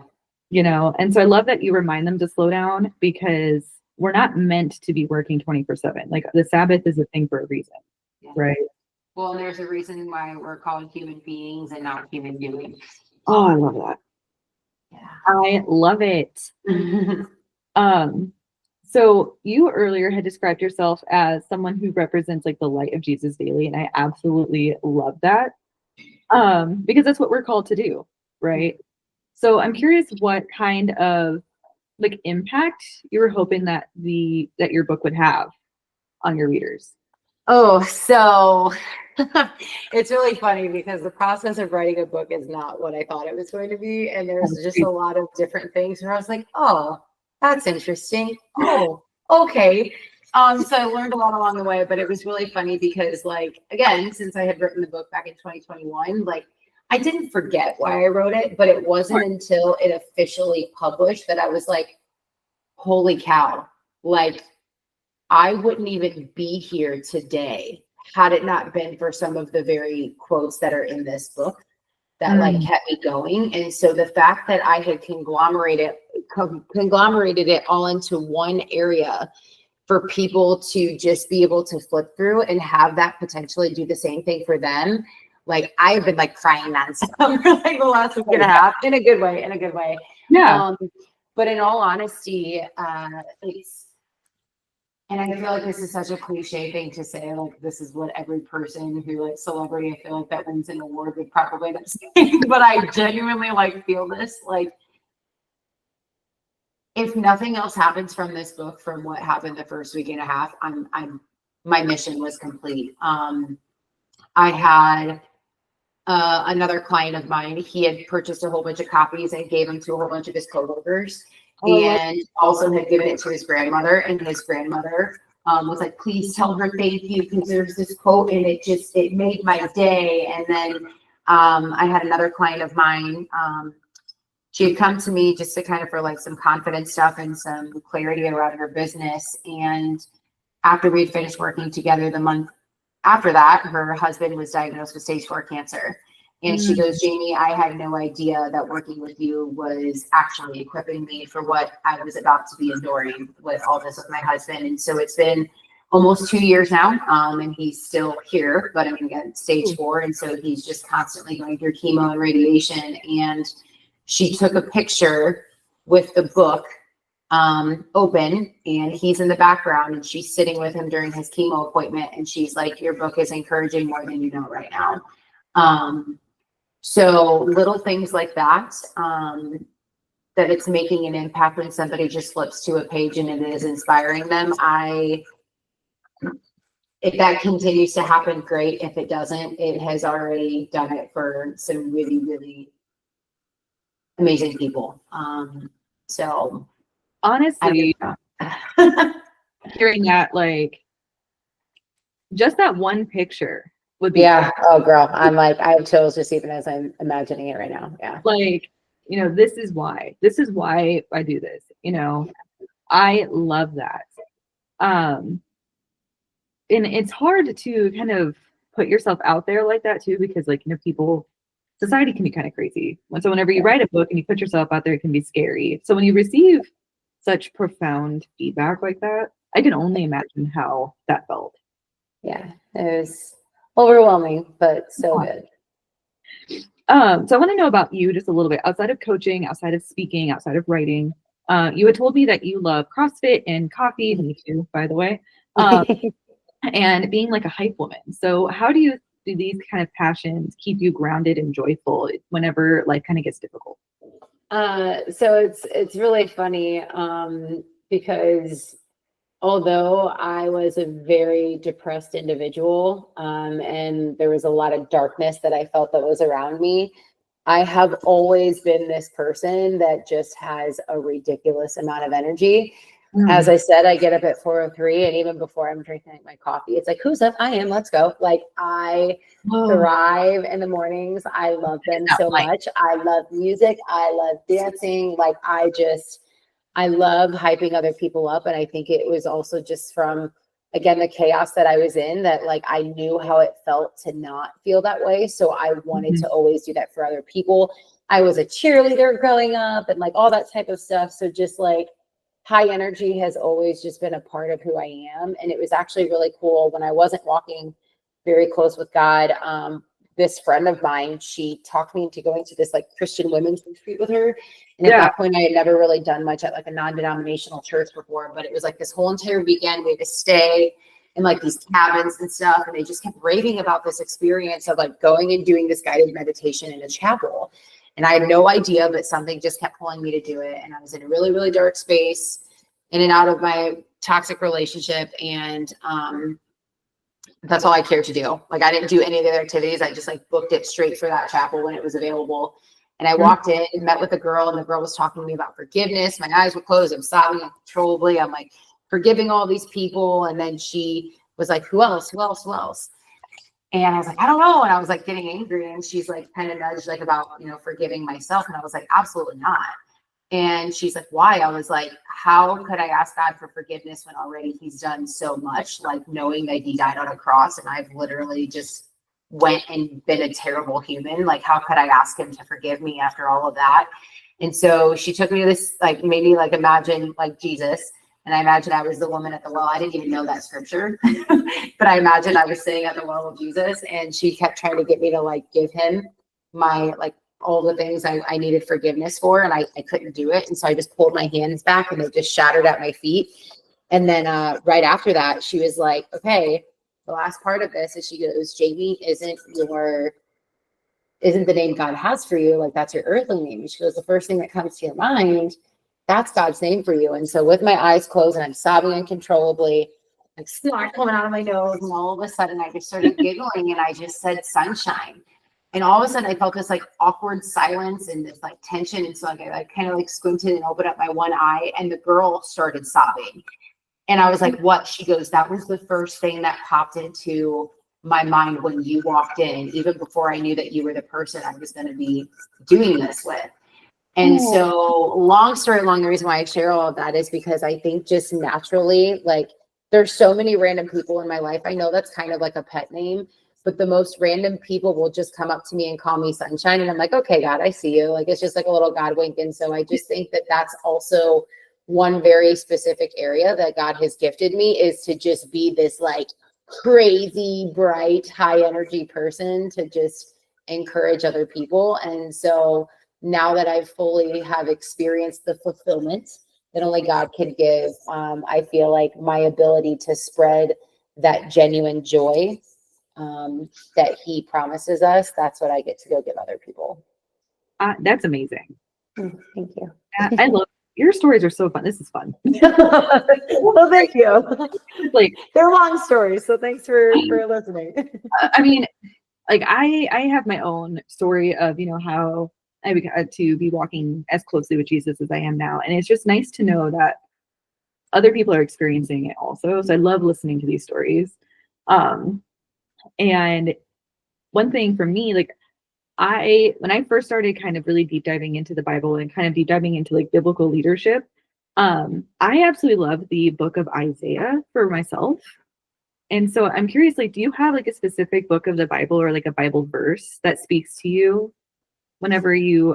You know, and so I love that you remind them to slow down because we're not meant to be working 24/7. Like the Sabbath is a thing for a reason, right? Well, and there's a reason why we're called human beings and not human doings. Oh, I love that. Yeah. I love it. So you earlier had described yourself as someone who represents like the light of Jesus daily, and I absolutely love that. Because that's what we're called to do, right? So I'm curious what kind of like impact you were hoping that your book would have on your readers. Oh, so it's really funny because the process of writing a book is not what I thought it was going to be. And there's just a lot of different things where I was like, oh, that's interesting. Oh, okay. So I learned a lot along the way, but it was really funny because, like, again, since I had written the book back in 2021, like I didn't forget why I wrote it, but it wasn't until it officially published that I was like, holy cow, like I wouldn't even be here today had it not been for some of the very quotes that are in this book that like kept me going. And so the fact that I had conglomerated it all into one area for people to just be able to flip through and have that potentially do the same thing for them. Like I've been like crying nonstop for like the last week and a half in a good way. Yeah. But in all honesty, and I feel like this is such a cliche thing to say, like this is what every person who like celebrity, I feel like that wins an award would probably end up saying, but I genuinely like feel this, like if nothing else happens from this book, from what happened the first week and a half, my mission was complete. I had another client of mine, he had purchased a whole bunch of copies and gave them to a whole bunch of his coworkers. And also had given it to his grandmother, and his grandmother was like, please tell her thank you because there's this quote and it made my day. And then I had another client of mine, she had come to me just to kind of for like some confidence stuff and some clarity around her business. And after we'd finished working together, the month after that, her husband was diagnosed with stage 4 cancer. And she goes, Jayme, I had no idea that working with you was actually equipping me for what I was about to be enduring with all this with my husband. And so it's been almost 2 years now, and he's still here, but I mean, again, stage 4. And so he's just constantly going through chemo and radiation. And she took a picture with the book open, and he's in the background, and she's sitting with him during his chemo appointment. And she's like, your book is encouraging more than you know right now. So little things like that, that it's making an impact when somebody just flips to a page and it is inspiring them. If that continues to happen, great. If it doesn't, it has already done it for some really, really amazing people. So honestly, hearing that, like just that one picture would be oh girl, I'm like, I have chills just even as I'm imagining it right now. Yeah, like, you know, this is why I do this, you know. I love that. And it's hard to kind of put yourself out there like that too, because like, you know, society can be kind of crazy. So whenever you write a book and you put yourself out there, it can be scary. So when you receive such profound feedback like that, I can only imagine how that felt. Yeah, it was overwhelming, but so good. So I want to know about you just a little bit outside of coaching, outside of speaking, outside of writing. You had told me that you love CrossFit and coffee, me too, by the way, and being like a hype woman. So how do these kind of passions keep you grounded and joyful whenever life kind of gets difficult? So it's really funny because although I was a very depressed individual, and there was a lot of darkness that I felt that was around me, I have always been this person that just has a ridiculous amount of energy. As I said, I get up at 4:03, and even before I'm drinking my coffee, it's like, who's up? I am. Let's go. Like, I thrive in the mornings. I love them so much. I love music. I love dancing. Like, I love hyping other people up. And I think it was also just from, again, the chaos that I was in, that like I knew how it felt to not feel that way. So I wanted to always do that for other people. I was a cheerleader growing up and like all that type of stuff. So just like high energy has always just been a part of who I am. And it was actually really cool when I wasn't walking very close with God. This friend of mine, she talked me into going to this like Christian women's retreat with her. And at that point, I had never really done much at like a non-denominational church before, but it was like this whole entire weekend we had to stay in like these cabins and stuff. And they just kept raving about this experience of like going and doing this guided meditation in a chapel. And I had no idea, but something just kept pulling me to do it. And I was in a really, really dark space, in and out of my toxic relationship. And that's all I cared to do. Like, I didn't do any of the other activities. I just like booked it straight for that chapel when it was available. And I walked in and met with a girl, and the girl was talking to me about forgiveness. My eyes were closed. I'm sobbing uncontrollably. I'm like forgiving all these people. And then she was like, who else? Who else? Who else? And I was like, I don't know. And I was like getting angry. And she's like kind of nudged like about, forgiving myself. And I was like, absolutely not. And she's like, why? I was like, how could I ask God for forgiveness when already he's done so much, like knowing that he died on a cross and I've literally just went and been a terrible human. Like, how could I ask him to forgive me after all of that? And so she took me to this, like, maybe like imagine like Jesus. And I imagine I was the woman at the well. I didn't even know that scripture, but I imagine I was sitting at the well of Jesus, and she kept trying to get me to like give him my like all the things I needed forgiveness for, and I couldn't do it. And so I just pulled my hands back and they just shattered at my feet. And then right after that, she was like, okay, the last part of this is, she goes, Jayme, isn't the name God has for you, like that's your earthly name. And she goes, the first thing that comes to your mind, that's God's name for you. And so with my eyes closed and I'm sobbing uncontrollably, like snot coming out of my nose, and all of a sudden I just started giggling and I just said sunshine. And all of a sudden I felt this like awkward silence and this like tension. And so like, I kind of like squinted and opened up my one eye, and the girl started sobbing. And I was like, what? She goes, that was the first thing that popped into my mind when you walked in, even before I knew that you were the person I was going to be doing this with. And so long story long, the reason why I share all of that is because I think just naturally, like there's so many random people in my life. I know that's kind of like a pet name, but the most random people will just come up to me and call me sunshine. And I'm like, okay, God, I see you. Like, it's just like a little God wink. And so I just think that that's also one very specific area that God has gifted me, is to just be this like crazy, bright, high energy person to just encourage other people. And so now that I fully have experienced the fulfillment that only God can give, I feel like my ability to spread that genuine joy that he promises us, that's what I get to go give other people. That's amazing. Thank you. I love your stories are so fun. This is fun. Well, thank you. Like, they're long stories, so thanks for listening. I mean, like I have my own story of, how I got to be walking as closely with Jesus as I am now. And it's just nice to know that other people are experiencing it also. So I love listening to these stories. And one thing for me, like when I first started kind of really deep diving into the Bible and kind of deep diving into like biblical leadership, I absolutely love the book of Isaiah for myself. And so I'm curious, like, do you have like a specific book of the Bible or like a Bible verse that speaks to you whenever you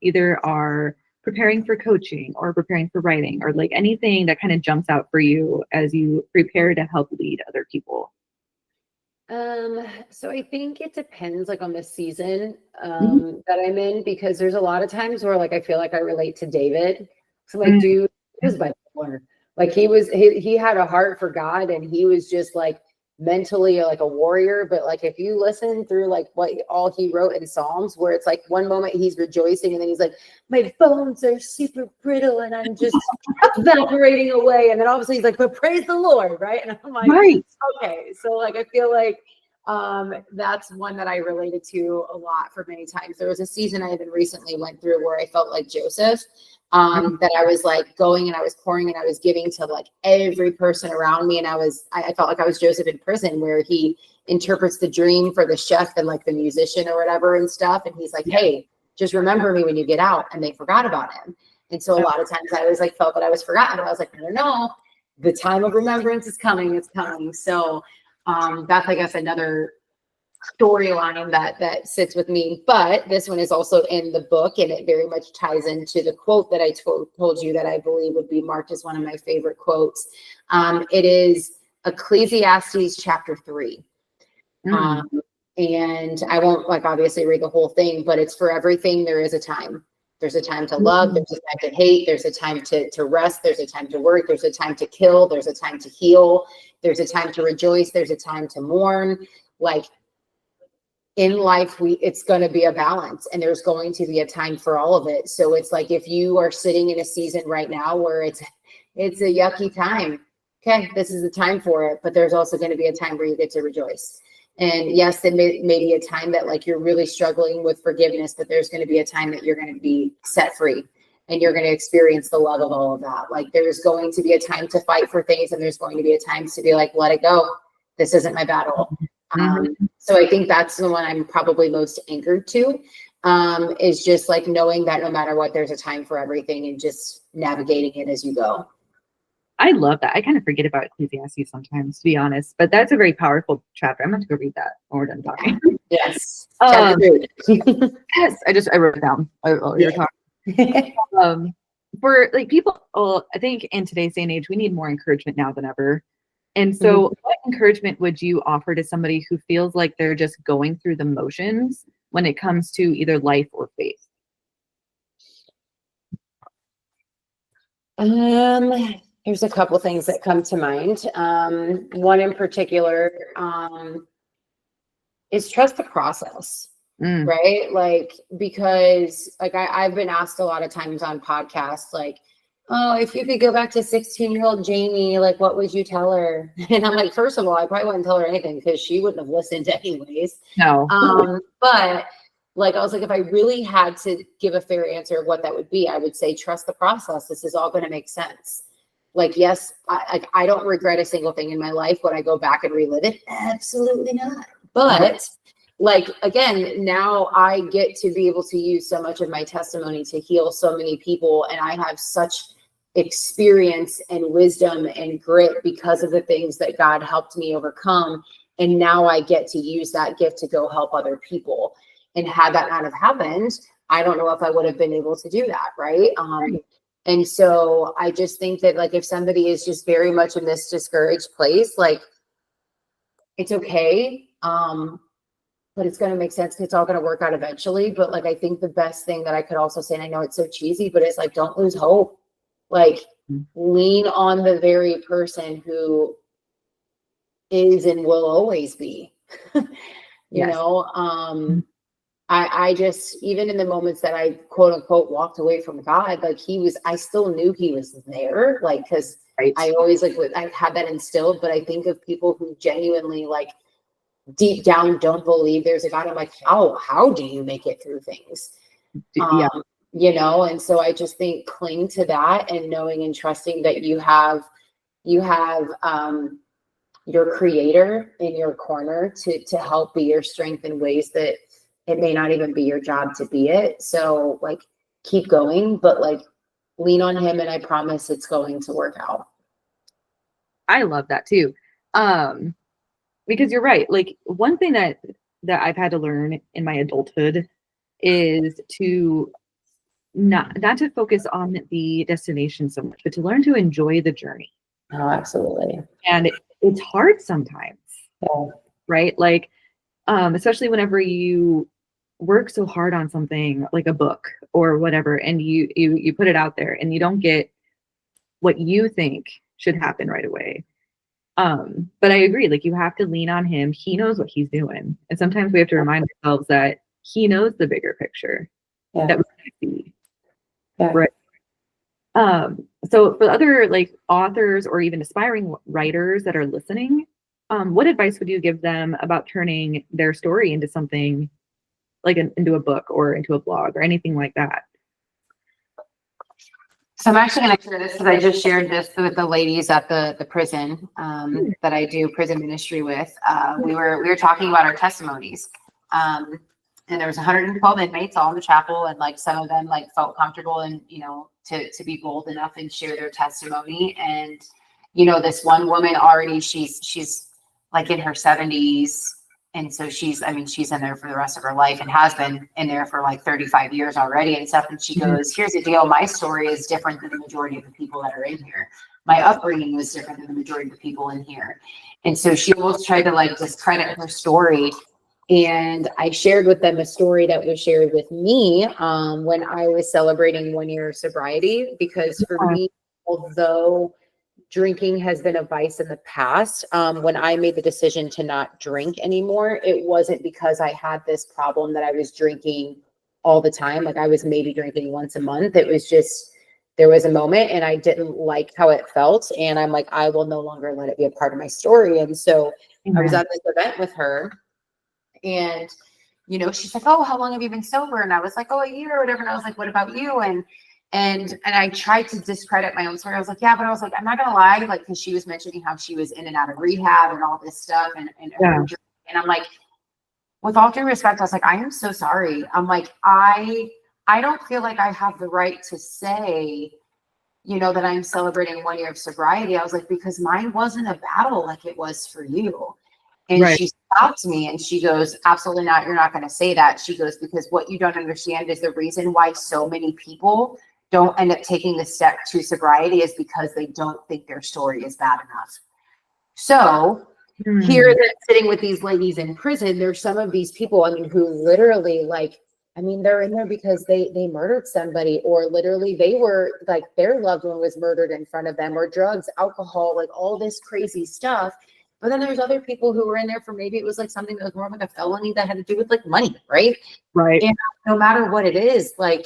either are preparing for coaching or preparing for writing, or like anything that kind of jumps out for you as you prepare to help lead other people? So I think it depends like on the season Mhm. that I'm in, because there's a lot of times where like I feel like I relate to David. So like, Mm. dude, he was bipolar. Like he had a heart for God, and he was just like mentally like a warrior. But like if you listen through like what all he wrote in Psalms, where it's like one moment he's rejoicing and then he's like, my bones are super brittle and I'm just evaporating away. And then obviously he's like, but praise the Lord, right? And I'm like, Right. okay, so like I feel like that's one that I related to a lot for many times. There was a season I even recently went through where I felt like Joseph, Mhm. that I was like going and I was pouring and I was giving to like every person around me. And I felt like I was Joseph in prison, where he interprets the dream for the chef and like the musician or whatever and stuff. And he's like, Yeah. hey, just remember me when you get out. And they forgot about him. And so a lot of times I always like felt that I was forgotten. I was like, no, the time of remembrance is coming. It's coming. So that's, I guess, another storyline that sits with me. But this one is also in the book, and it very much ties into the quote that I told you that I believe would be marked as one of my favorite quotes. It is Ecclesiastes chapter 3. Mm. Um, and I won't like obviously read the whole thing, but it's for everything there is a time. There's a time to love, Mm. there's a time to hate, there's a time to rest, there's a time to work, there's a time to kill, there's a time to heal, there's a time to rejoice, there's a time to mourn. Like in life, it's going to be a balance, and there's going to be a time for all of it. So it's like if you are sitting in a season right now where it's a yucky time, okay, this is the time for it. But there's also going to be a time where you get to rejoice. And yes, there may be a time that like you're really struggling with forgiveness, but there's going to be a time that you're going to be set free and you're going to experience the love of all of that. Like there's going to be a time to fight for things, and there's going to be a time to be like, let it go. This isn't my battle. Mhm. So I think that's the one I'm probably most anchored to, is just like knowing that no matter what, there's a time for everything and just navigating it as you go. I love that. I kind of forget about Ecclesiastes sometimes, to be honest, but that's a very powerful chapter. I'm going to go read that when we're done talking. Yes. Chapter Um, 3. yes, I wrote it down while you were Yeah. talking. For like people, well, I think in today's day and age, we need more encouragement now than ever. And Mhm. so, what encouragement would you offer to somebody who feels like they're just going through the motions when it comes to either life or faith? There's a couple things that come to mind. One in particular, is trust the process. Mm. Right? Like, because like I've been asked a lot of times on podcasts, like, oh, if you could go back to 16-year-old Jayme, like, what would you tell her? And I'm like, first of all, I probably wouldn't tell her anything because she wouldn't have listened anyways. No. But like, I was like, if I really had to give a fair answer of what that would be, I would say, trust the process. This is all going to make sense. Like, yes, I don't regret a single thing in my life. Would I go back and relive it? Absolutely not. But like, again, now I get to be able to use so much of my testimony to heal so many people. And I have such experience and wisdom and grit because of the things that God helped me overcome. And now I get to use that gift to go help other people. And had that not have happened, I don't know if I would have been able to do that. Right. And so I just think that like if somebody is just very much in this discouraged place, like it's okay. But it's going to make sense. It's all going to work out eventually. But like, I think the best thing that I could also say, and I know it's so cheesy, but it's like, don't lose hope. Like, lean on the very person who is and will always be. You Yes. know, I just, even in the moments that I quote unquote walked away from God, like I still knew he was there. Like, cause Right. I always I had that instilled, but I think of people who genuinely like deep down don't believe there's a God. I'm like, how do you make it through things? Yeah. You know, and so I just think cling to that and knowing and trusting that you have your creator in your corner to help be your strength in ways that it may not even be your job to be it. So like keep going, but like lean on him, and I promise it's going to work out. I love that too. Because you're right. Like one thing that I've had to learn in my adulthood is to not to focus on the destination so much, but to learn to enjoy the journey. Oh, absolutely. And it's hard sometimes. Yeah. right? Like, especially whenever you work so hard on something like a book or whatever, and you put it out there and you don't get what you think should happen right away. But I agree, like you have to lean on him. He knows what he's doing. And sometimes we have to remind ourselves that he knows the bigger picture Yeah. that we can't see. Yeah. Right. So for other like authors or even aspiring writers that are listening, what advice would you give them about turning their story into something like into a book or into a blog or anything like that? So I'm actually going to share this because I just shared this with the ladies at the prison that I do prison ministry with. We were talking about our testimonies, and there was 112 inmates all in the chapel, and like some of them like felt comfortable and to be bold enough and share their testimony. And this one woman already she's like in her 70s. And so she's in there for the rest of her life and has been in there for like 35 years already and stuff. And she goes, here's the deal. My story is different than the majority of the people that are in here. My upbringing was different than the majority of the people in here. And so she almost tried to like discredit her story. And I shared with them a story that was shared with me when I was celebrating 1 year of sobriety, because for me, although drinking has been a vice in the past, when I made the decision to not drink anymore, it wasn't because I had this problem that I was drinking all the time. Like I was maybe drinking once a month. It was just, there was a moment and I didn't like how it felt. And I'm like, I will no longer let it be a part of my story. And so I was at this event with her and, she's like, oh, how long have you been sober? And I was like, oh, a year or whatever. And I was like, what about you? And I tried to discredit my own story. I was like, yeah, but I was like, I'm not gonna lie, like, because she was mentioning how she was in and out of rehab and all this stuff, and I'm like, with all due respect, I was like, I am so sorry. I'm like, I don't feel like I have the right to say, that I'm celebrating 1 year of sobriety. I was like, because mine wasn't a battle like it was for you. And she stopped me and she goes, absolutely not. You're not going to say that. She goes, because what you don't understand is the reason why so many people don't end up taking the step to sobriety is because they don't think their story is bad enough. So here they're sitting with these ladies in prison. There's some of these people, who literally they're in there because they murdered somebody, or literally they were like their loved one was murdered in front of them, or drugs, alcohol, like all this crazy stuff. But then there's other people who were in there for maybe it was like something that was more like a felony that had to do with like money, right? Right. And no matter what it is, like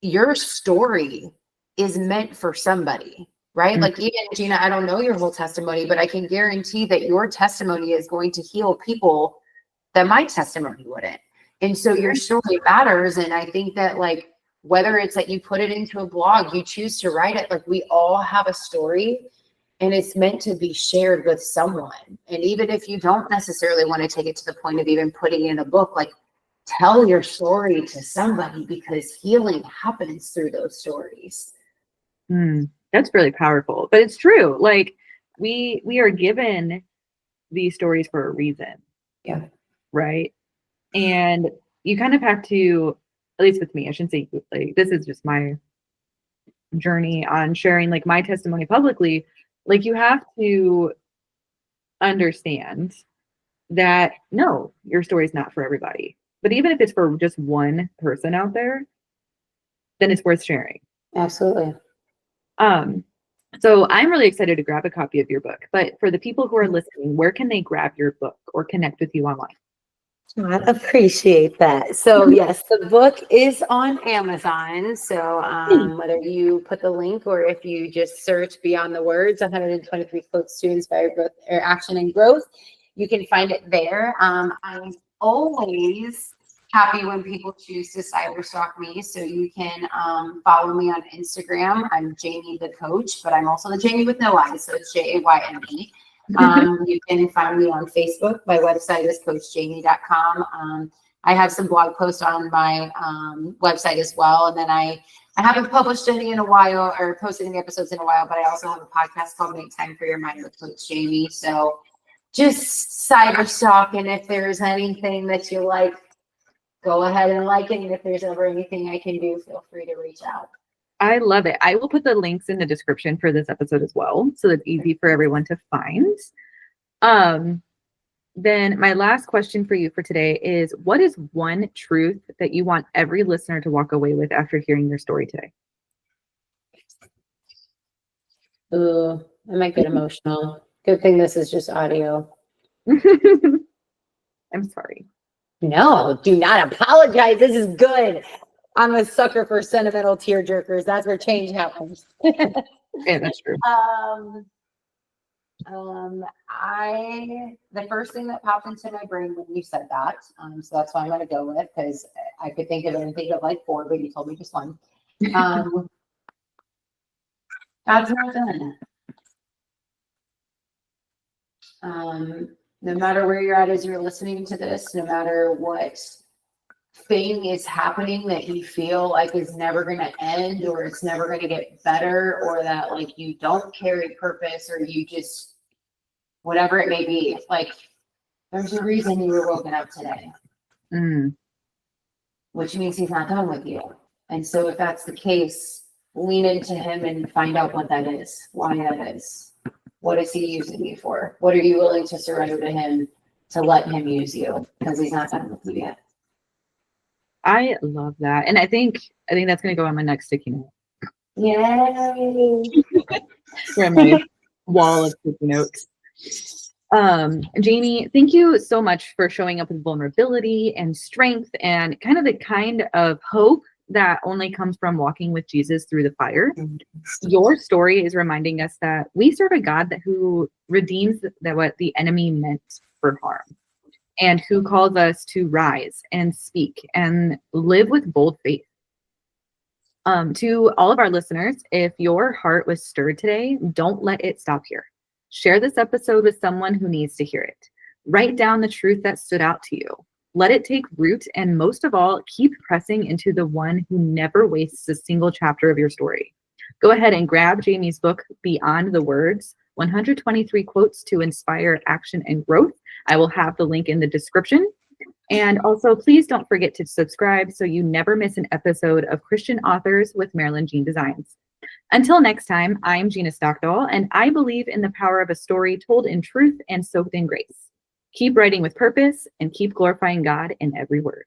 your story is meant for somebody, right? Like even Gina, I don't know your whole testimony, but I can guarantee that your testimony is going to heal people that my testimony wouldn't. And so your story matters. And I think that like, whether it's that you put it into a blog, you choose to write it, like we all have a story and it's meant to be shared with someone. And even if you don't necessarily want to take it to the point of even putting it in a book, like tell your story to somebody, because healing happens through those stories. That's really powerful, but it's true. Like we are given these stories for a reason. Yeah. Right. And you kind of have to, at least with me, I shouldn't say like this is just my journey on sharing like my testimony publicly. Like you have to understand that no, your story is not for everybody. But even if it's for just one person out there, then it's worth sharing. Absolutely. So I'm really excited to grab a copy of your book. But for the people who are listening, where can they grab your book or connect with you online? I appreciate that. So yes, the book is on Amazon. So whether you put the link or if you just search Beyond the Words, 123 quotes to inspire growth or action and growth, you can find it there. I'm always happy when people choose to cyberstalk me. So you can follow me on Instagram. I'm Jayme the Coach, but I'm also the Jayme with no eyes. So it's Jayme. You can find me on Facebook. My website is coachjayme.com. I have some blog posts on my website as well. And then I haven't published any in a while or posted any episodes in a while, but I also have a podcast called Make Time for Your Mind with Coach Jayme. So just cyberstalk. And if there's anything that you like, go ahead and like it. And if there's ever anything I can do, feel free to reach out. I love it. I will put the links in the description for this episode as well, so it's easy for everyone to find. Then my last question for you for today is, what is one truth that you want every listener to walk away with after hearing your story today? Ooh, I might get emotional. Good thing this is just audio. I'm sorry. No, do not apologize. This is good. I'm a sucker for sentimental tear jerkers. That's where change happens. Yeah, that's true. The first thing that popped into my brain when you said that, so that's why I'm gonna go with, because I could think of it and think of like four, but you told me just one. God's not done. No matter where you're at as you're listening to this, no matter what thing is happening that you feel like is never going to end, or it's never going to get better, or that like you don't carry purpose, or you just, whatever it may be, like there's a reason you were woken up today, which means he's not done with you. And so if that's the case, lean into him and find out what that is, why that is. What is he using you for? What are you willing to surrender to him to let him use you? Because he's not done with you yet. I love that. And I think that's going to go on my next sticky note. Yay. Or my wall of sticky notes. Jayme, thank you so much for showing up with vulnerability and strength and kind of hope that only comes from walking with Jesus through the fire. Your story is reminding us that we serve a God who redeems what the enemy meant for harm, and who calls us to rise and speak and live with bold faith. To all of our listeners, if your heart was stirred today, don't let it stop here. Share this episode with someone who needs to hear it. Write down the truth that stood out to you. Let it take root, and most of all, keep pressing into the one who never wastes a single chapter of your story. Go ahead and grab Jayme's book, Beyond the Words, 123 Quotes to Inspire Action and Growth. I will have the link in the description. And also, please don't forget to subscribe so you never miss an episode of Christian Authors with Marilyn Jeanne Designs. Until next time, I'm Gina Stockdahl, and I believe in the power of a story told in truth and soaked in grace. Keep writing with purpose and keep glorifying God in every word.